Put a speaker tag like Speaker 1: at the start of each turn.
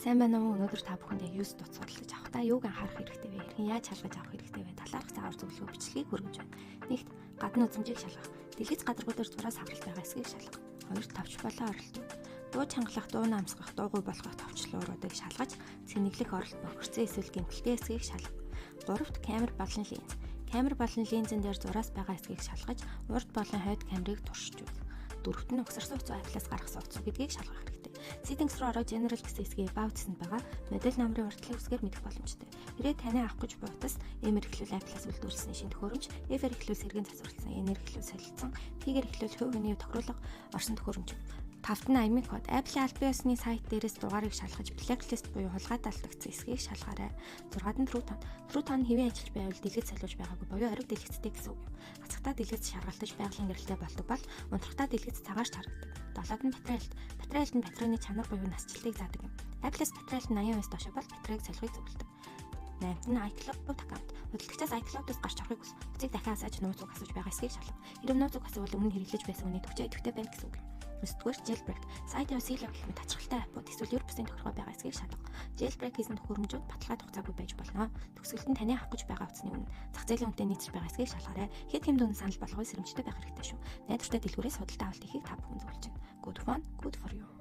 Speaker 1: Сайн байна уу? Өнөөдөр та бүхэнд яг 9 дуц судалж авах та юуг анхаарах хэрэгтэй вэ? Хэрхэн яаж шалгаж авах хэрэгтэй вэ? Талаарх цаагаар зөвлөгөө бичлэгийг хүргэж байна. Нэгт гадны үзмжийг шалгах. Дэлгэц гадаргуудаар зураас хавралт байгаа эсгийг шалгах. Хоёрт тавч болоо оролт. Дуу чангалах, дуу намсгах, дуугүй болгох товчлууруудыг шалгаж, цэнэглэх оролт бохирцсан эсвэл гэмтэлтэй эсгийг шалгах. Гуравт камер болон линз. Камер болон линзэн дээр зураас байгаа эсгийг шалгаж, урд болон хойд камерыг туршиж үз. Дөрөвт нь угсарсан хуцаа атлаас гарах сууц гэдгийг шалгах хэрэгтэй. Settings руу ороод general гэсэн хэсгийг about гэсэнд байгаа модель номрын урдлын үсгээр мэдэх боломжтой. Хэрэг таны авах гэж буутас M-ээр эхлүүл атлаас үйлдвэрлэсэн шин төхөөрөмж, F-ээр эхлүүл сэргийн засварласан, N-ээр эхлүүл солилцсон, P-гээр эхлүүл хувь хүний тохируулга орсон төхөөрөмж. Тавт нь аймаг код. Apple албан ёсны сайт дээрээс дугаарыг шалгаж blacklist буюу хулгай даалгдсан эсгийг шалгаарай. 6-ад нь True Tone. True Tone хэвэн ажиллаж байвал дэлгэц солиулж байгаагүй буюу ориг дэлгэцтэй гэсэн үг юм. Хацагтаа дэлгэц шаргалтаж байгалийн гэрэлтэй болдог бол унтрахтаа дэлгэц цагаарч харагддаг. 7-ад нь батарей. Батарей нь батарейны чанар буюу насжилтыг заадаг юм. Apple-с батарей нь 80% доош бол батарейг солихыг зөвлөдөг. 8-ад нь iCloud аккаунт. Хөдөлгчээс iCloud-аас гарч авахыг хүсвэл утсыг дахин асааж нууц үг асууж байгаа эсгийг шалгах. Хэрэв нууц үг асуувал өмнө хэрэглэж байсан үний төвчөө идэвхтэй байна гэсэн үг юм. 9-р jailbreak. Сайтын сэлэг гэх мэт тачралтай аппууд эсвэл ер бусын тохиргоо байгаа эсгийг шалгах. Jailbreak хийсэн төхөөрөмжүүд баталгаа хугацаагүй байж болно. Төгсгөлд нь таны авах гэж байгаа утасны үнэ зах зээлийн үнэтэй нийцэж байгаа эсгийг шалгаарай. Хэд хэм дүн санал болгох сэрэмжтэй байх хэрэгтэй шүү. Найдвартай дэлгүүрээс худалдаа авалт хийхийг та бүхэн зөвлөж байна. Good phone, good for you.